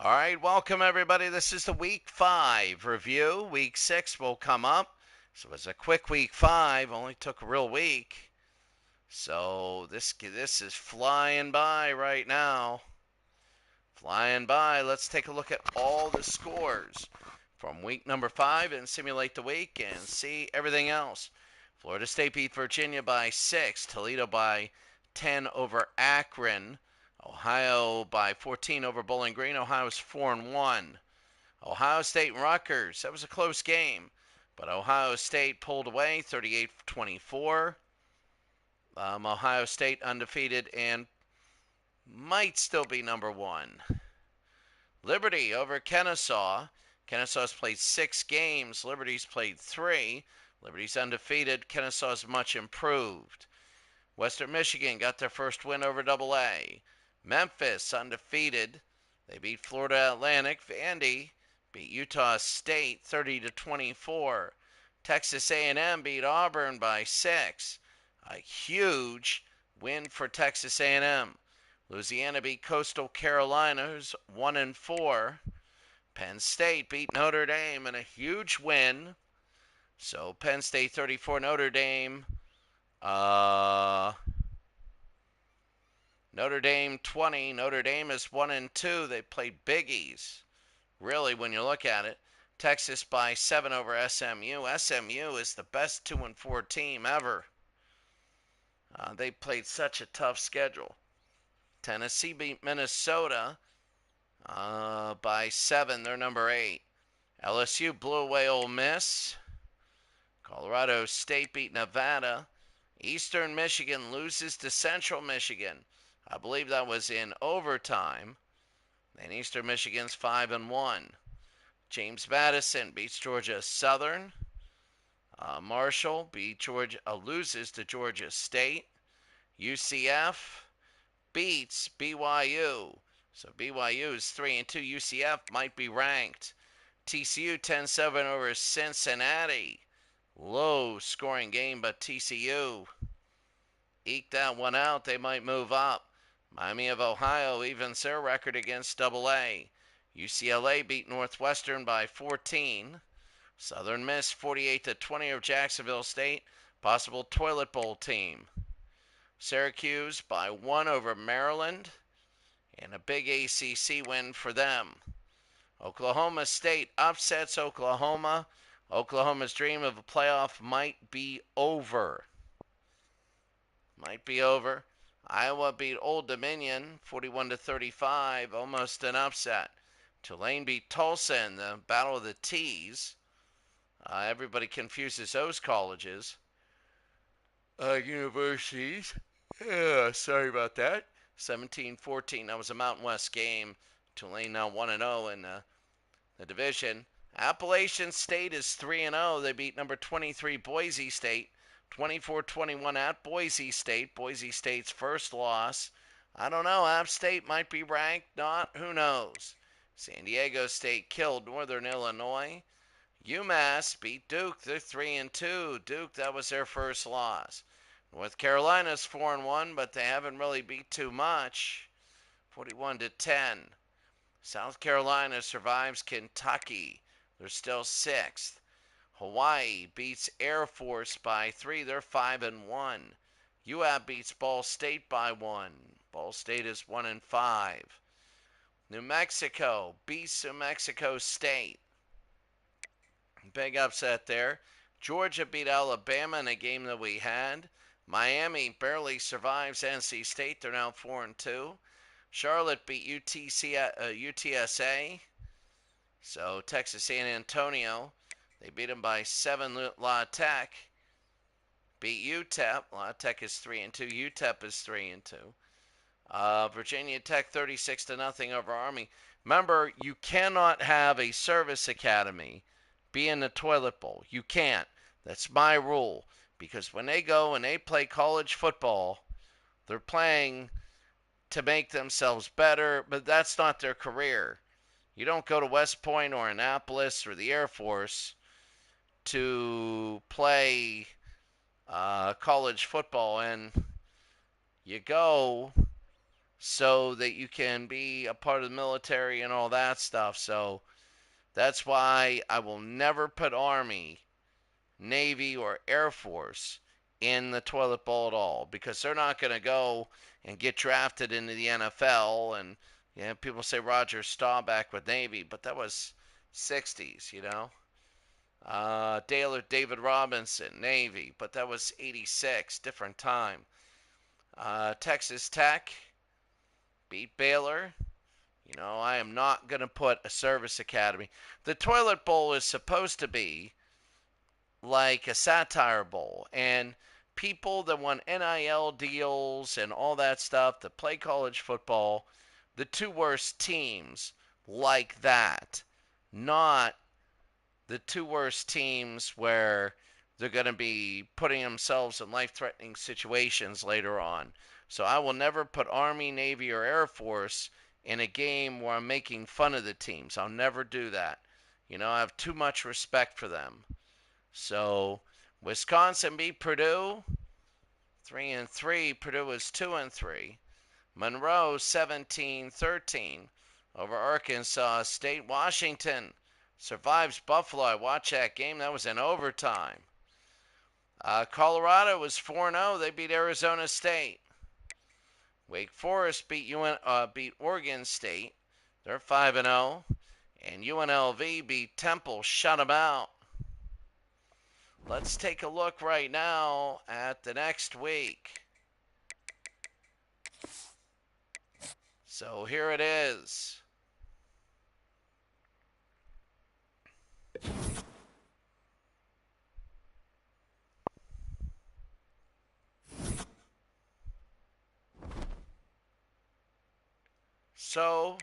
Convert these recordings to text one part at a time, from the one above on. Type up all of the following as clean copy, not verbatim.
All right, welcome everybody. This is the week 5 review. Week 6 will come up. So it's a quick week 5, only took a real week. So this is flying by right now. Flying by. Let's take a look at all the scores from week number 5 and simulate the week and see everything else. Florida State beat Virginia by 6, Toledo by 10 over Akron, Ohio by 14 over Bowling Green. Ohio's 4-1. Ohio State and Rutgers, that was a close game, but Ohio State pulled away 38-24. Ohio State undefeated and might still be number 1. Liberty over Kennesaw. Kennesaw's played 6 games. Liberty's played 3. Liberty's undefeated. Kennesaw's much improved. Western Michigan got their first win over AA. Memphis undefeated. They beat Florida Atlantic. Vandy beat Utah State 30-24. Texas A&M beat Auburn by 6. A huge win for Texas A&M. Louisiana beat Coastal Carolina, who's 1-4. Penn State beat Notre Dame in a huge win. So Penn State 34, Notre Dame Notre Dame 20. Notre Dame is 1-2. They played biggies, really, when you look at it. Texas by 7 over SMU. SMU is the best 2-4 team ever. They played such a tough schedule. Tennessee beat Minnesota by 7. They're number 8. LSU blew away Ole Miss. Colorado State beat Nevada. Eastern Michigan loses to Central Michigan. I believe that was in overtime. And Eastern Michigan's 5-1. James Madison beats Georgia Southern. Marshall loses to Georgia State. UCF beats BYU. So BYU is 3-2. UCF might be ranked. TCU 10-7 over Cincinnati. Low scoring game, but TCU eked that one out. They might move up. Miami of Ohio evens their record against AA. UCLA beat Northwestern by 14. Southern Miss 48-20 over Jacksonville State. Possible toilet bowl team. Syracuse by 1 over Maryland. And a big ACC win for them. Oklahoma State upsets Oklahoma. Oklahoma's dream of a playoff might be over. Iowa beat Old Dominion 41-35, almost an upset. Tulane beat Tulsa in the Battle of the T's. Everybody confuses those colleges. Universities. Sorry about that. 17-14. That was a Mountain West game. Tulane now 1-0 in the division. Appalachian State is 3-0. They beat number 23 Boise State 24-21 at Boise State. Boise State's first loss. I don't know. App State might be ranked. Not. Who knows? San Diego State killed Northern Illinois. UMass beat Duke. They're 3-2. Duke, that was their first loss. North Carolina's 4-1, but they haven't really beat too much. 41-10. South Carolina survives Kentucky. They're still 6th. Hawaii beats Air Force by 3. They're 5-1. UAB beats Ball State by 1. Ball State is 1-5. New Mexico beats New Mexico State. Big upset there. Georgia beat Alabama in a game that we had. Miami barely survives NC State. They're now 4-2. Charlotte beat UTSA. So Texas San Antonio, they beat them by 7. La Tech beat UTEP. La Tech is 3-2. UTEP is 3-2. Virginia Tech 36-0 over Army. Remember, you cannot have a service academy be in the toilet bowl. You can't. That's my rule. Because when they go and they play college football, they're playing to make themselves better, but that's not their career. You don't go to West Point or Annapolis or the Air Force to play college football, and you go so that you can be a part of the military and all that stuff. So that's why I will never put Army, Navy, or Air Force in the toilet bowl at all, because they're not going to go and get drafted into the NFL. And people say Roger Staubach with Navy, but that was 60s, David Robinson, Navy, but that was 86, different time. Texas Tech beat Baylor. I am not going to put a service academy. The toilet bowl is supposed to be like a satire bowl. And people that want NIL deals and all that stuff that play college football, the two worst teams like that, not the two worst teams where they're going to be putting themselves in life-threatening situations later on. So I will never put Army, Navy, or Air Force in a game where I'm making fun of the teams. I'll never do that. I have too much respect for them. So Wisconsin beat Purdue 3-3. Purdue is 2-3. Monroe 17-13 over Arkansas State. Washington survives Buffalo. I watched that game. That was in overtime. Colorado was 4-0. They beat Arizona State. Wake Forest beat Oregon State. They're 5-0. And UNLV beat Temple. Shut them out. Let's take a look right now at the next week. So here it is. So,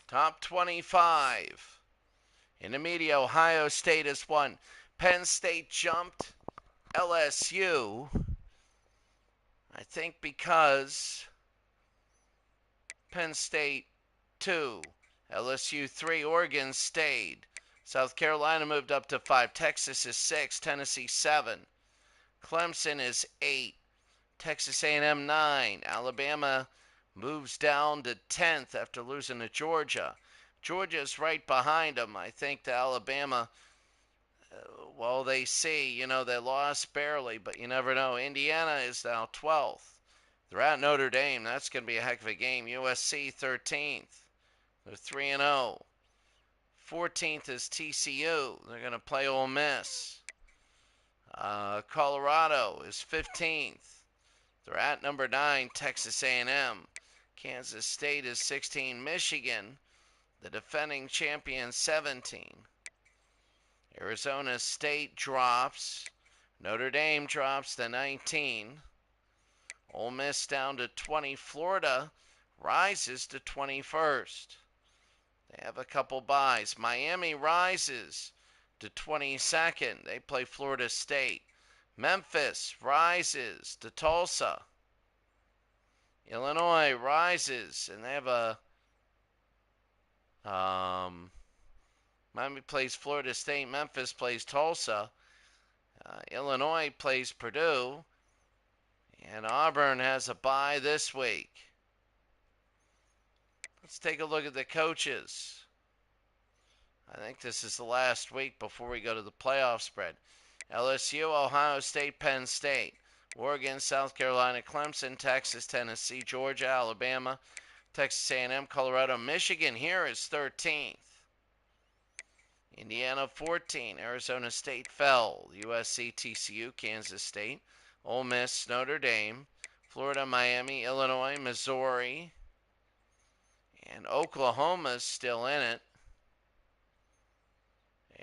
top 25. In the media, Ohio State has won. Penn State jumped LSU. I think because Penn State 2, LSU 3, Oregon stayed. South Carolina moved up to 5. Texas is 6. Tennessee 7. Clemson is 8. Texas A&M 9. Alabama moves down to 10th after losing to Georgia. Georgia's right behind them. I think the Alabama, well, they see, they lost barely, but you never know. Indiana is now 12th. They're at Notre Dame. That's going to be a heck of a game. USC 13th. They're 3-0. 14th is TCU. They're going to play Ole Miss. Colorado is 15th. They're at number 9, Texas A&M. Kansas State is 16. Michigan, the defending champion, 17. Arizona State drops. Notre Dame drops to 19. Ole Miss down to 20. Florida rises to 21st. They have a couple byes. Miami rises to 22nd. They play Florida State. Memphis rises to Tulsa. Illinois rises, and they have Miami plays Florida State. Memphis plays Tulsa. Illinois plays Purdue. And Auburn has a bye this week. Let's take a look at the coaches. I think this is the last week before we go to the playoff spread. LSU, Ohio State, Penn State. Oregon, South Carolina, Clemson, Texas, Tennessee, Georgia, Alabama, Texas A&M, Colorado. Michigan here is 13th. Indiana 14. Arizona State fell. USC, TCU, Kansas State, Ole Miss, Notre Dame, Florida, Miami, Illinois, Missouri, and Oklahoma's still in it.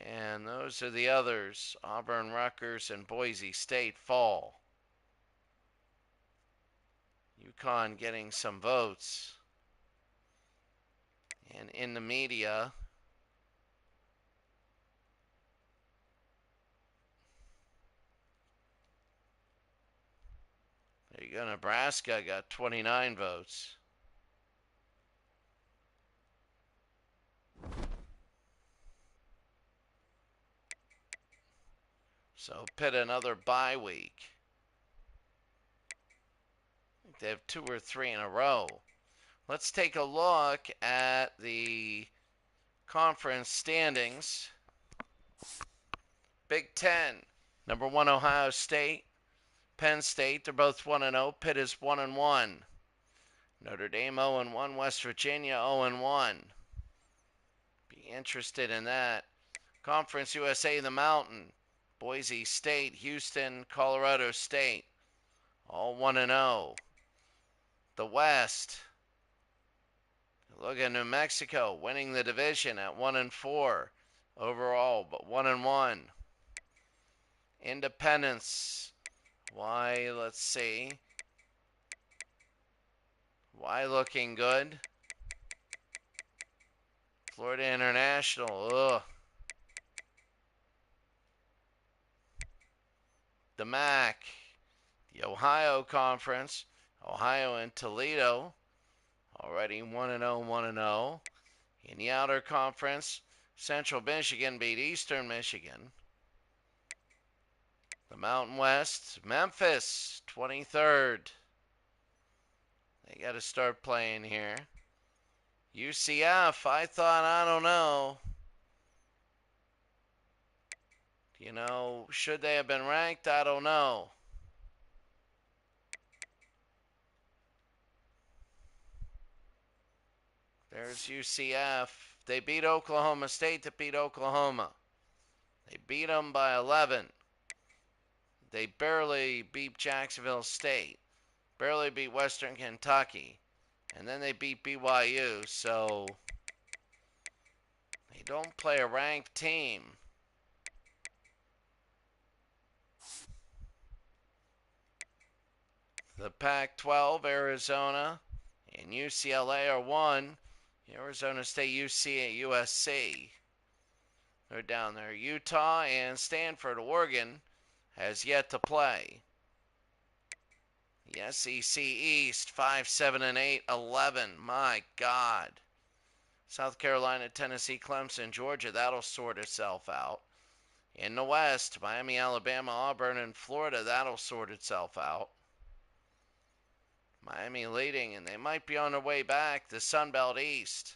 And those are the others. Auburn, Rutgers, and Boise State fall. UConn getting some votes. And in the media, there you go. Nebraska got 29 votes. So Pitt another bye week. think they have 2 or 3 in a row. Let's take a look at the conference standings. Big Ten, number 1 Ohio State, Penn State, they're both 1-0. Pitt is 1-1. Notre Dame 0-1. West Virginia 0-1. Be interested in that. Conference USA, the Mountain, Boise State, Houston, Colorado State, all 1-0. The West, look at New Mexico winning the division at 1-4 overall, but 1-1. Independence, why? Let's see. Why looking good? Florida International, ugh. The MAC, the Ohio Conference, Ohio and Toledo, already 1-0, 1-0. In the Outer Conference, Central Michigan beat Eastern Michigan. The Mountain West, Memphis, 23rd. They got to start playing here. UCF, I don't know. Should they have been ranked? I don't know. There's UCF. They beat Oklahoma State to beat Oklahoma. They beat them by 11. They barely beat Jacksonville State. Barely beat Western Kentucky. And then they beat BYU, so they don't play a ranked team. The Pac-12, Arizona and UCLA are 1. Arizona State, USC. They're down there. Utah and Stanford, Oregon has yet to play. The SEC East, 5, 7, and 8, 11. My God. South Carolina, Tennessee, Clemson, Georgia, that'll sort itself out. In the West, Miami, Alabama, Auburn, and Florida, that'll sort itself out. Miami leading, and they might be on their way back. The Sun Belt East,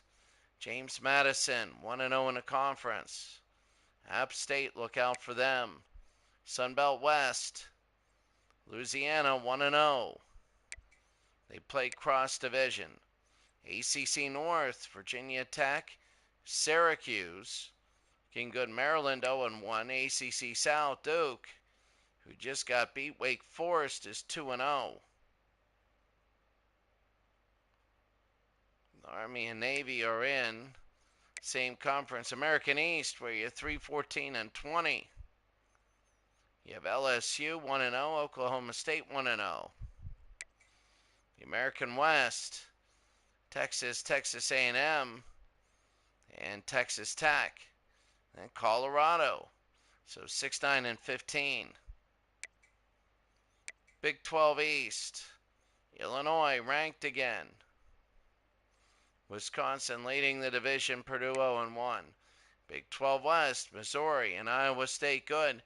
James Madison, 1-0 in the conference. App State, look out for them. Sun Belt West, Louisiana, 1-0. They play cross division. ACC North, Virginia Tech, Syracuse, looking good. Maryland 0-1. ACC South, Duke, who just got beat. Wake Forest is 2-0. Army and Navy are in. Same conference. American East, where you're 3, 14, and 20. You have LSU 1-0, Oklahoma State 1-0. The American West, Texas A&M, and Texas Tech, and Colorado. So 6, 9, and 15. Big 12 East, Illinois ranked again. Wisconsin leading the division, Purdue 0-1. Big 12 West, Missouri and Iowa State good.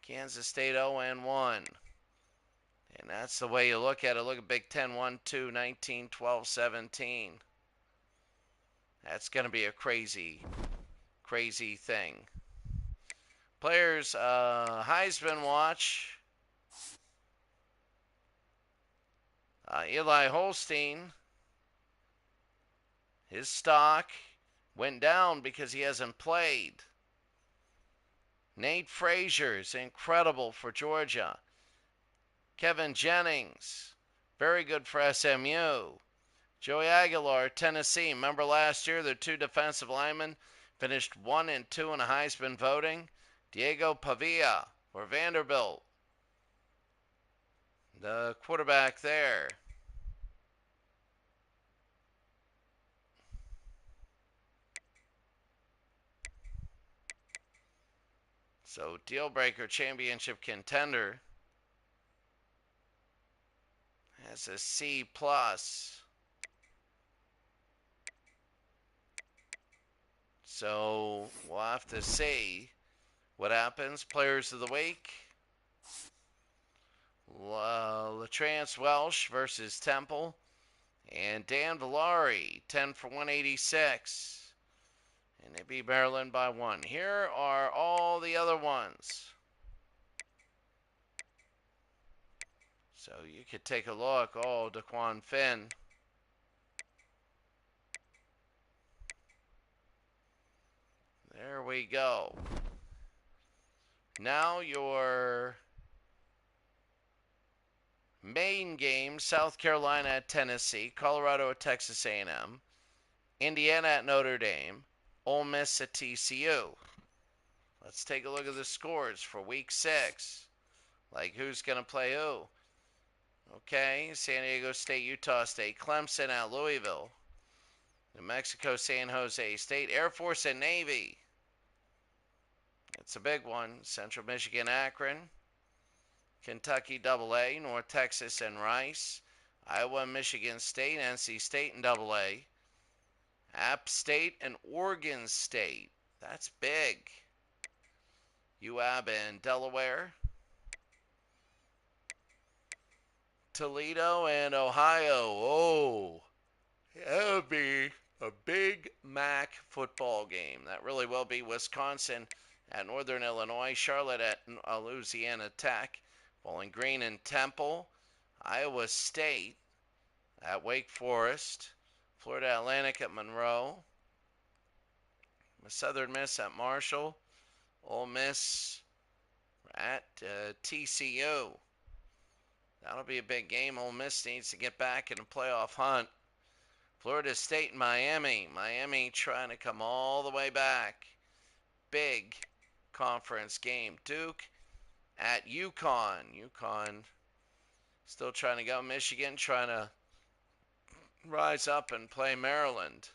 Kansas State 0-1. And that's the way you look at it. Look at Big 10, 1, 2, 19, 12, 17. That's going to be a crazy, crazy thing. Players, Heisman watch. Eli Holstein, his stock went down because he hasn't played. Nate Frazier is incredible for Georgia. Kevin Jennings, very good for SMU. Joey Aguilar, Tennessee. Remember last year, their 2 defensive linemen finished 1 and 2 in the Heisman voting. Diego Pavia for Vanderbilt, the quarterback there. So deal breaker, championship contender, has a C+. So we'll have to see what happens. Players of the week. LaTrance Welsh versus Temple. And Dan Villari, 10 for 186. And they beat Maryland by 1. Here are all the other ones. So you could take a look. Oh, Daquan Finn. There we go. Now your main game, South Carolina at Tennessee, Colorado at Texas A&M, Indiana at Notre Dame, Ole Miss at TCU. Let's take a look at the scores for week 6. Like who's going to play who? Okay, San Diego State, Utah State, Clemson at Louisville, New Mexico, San Jose State, Air Force and Navy. It's a big one. Central Michigan, Akron, Kentucky AA, North Texas and Rice, Iowa, Michigan State, NC State and AA, App State and Oregon State. That's big. UAB and Delaware, Toledo and Ohio. Oh, that would be a big MAC football game. That really will be. Wisconsin at Northern Illinois, Charlotte at Louisiana Tech, Bowling Green and Temple, Iowa State at Wake Forest, Florida Atlantic at Monroe, Southern Miss at Marshall, Ole Miss at TCU. That'll be a big game. Ole Miss needs to get back in the playoff hunt. Florida State and Miami. Miami trying to come all the way back. Big conference game. Duke at UConn. UConn still trying to go. Michigan trying to rise up and play Maryland.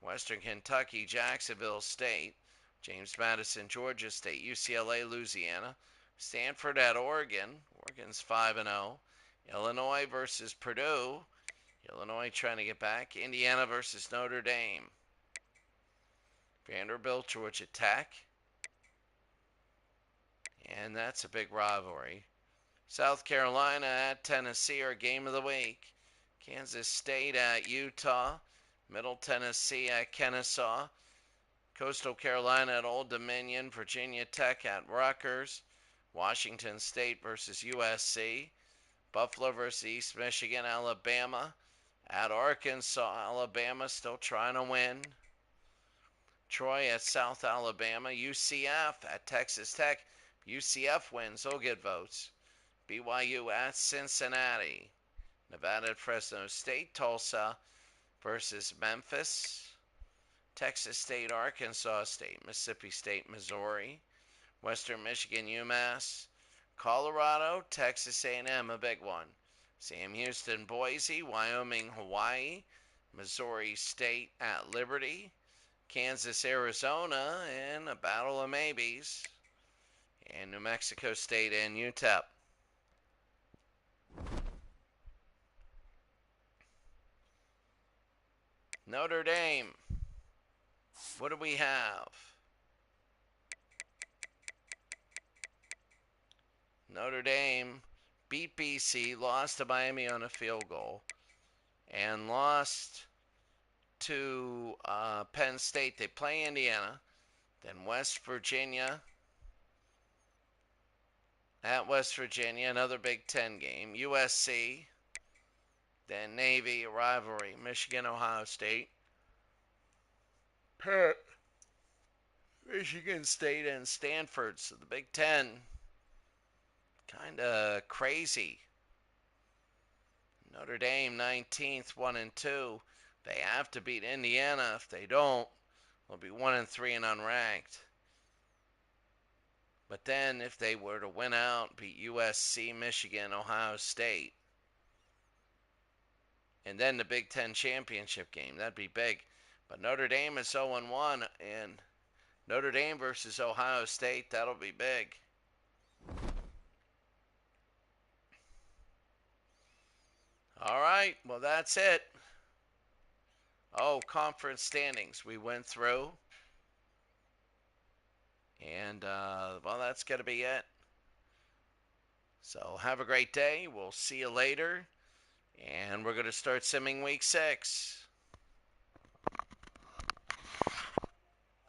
Western Kentucky, Jacksonville State. James Madison, Georgia State. UCLA, Louisiana. Stanford at Oregon. Oregon's 5-0. Illinois versus Purdue. Illinois trying to get back. Indiana versus Notre Dame. Vanderbilt, Georgia Tech. And that's a big rivalry. South Carolina at Tennessee, our game of the week. Kansas State at Utah. Middle Tennessee at Kennesaw. Coastal Carolina at Old Dominion. Virginia Tech at Rutgers. Washington State versus USC. Buffalo versus East Michigan. Alabama at Arkansas. Alabama still trying to win. Troy at South Alabama. UCF at Texas Tech. UCF wins, they'll get votes. BYU at Cincinnati. Nevada at Fresno State. Tulsa versus Memphis. Texas State, Arkansas State. Mississippi State, Missouri. Western Michigan, UMass. Colorado, Texas A&M, a big one. Sam Houston, Boise. Wyoming, Hawaii. Missouri State at Liberty. Kansas, Arizona, and a battle of maybes. And New Mexico State and UTEP. Notre Dame. What do we have? Notre Dame beat BC, lost to Miami on a field goal, and lost to Penn State. They play Indiana, then West Virginia at West Virginia, another Big Ten game. USC, then Navy, a rivalry. Michigan, Ohio State. Pitt, Michigan State, and Stanford. So the Big Ten, kind of crazy. Notre Dame 19th, 1-2. They have to beat Indiana. If they don't, they'll be 1-3 and unranked. But then if they were to win out, beat USC, Michigan, Ohio State, and then the Big Ten championship game, that'd be big. But Notre Dame is 0-1, and Notre Dame versus Ohio State, that'll be big. All right, well, that's it. Oh, conference standings we went through. And, well, that's going to be it. So have a great day. We'll see you later. And we're going to start simming week 6.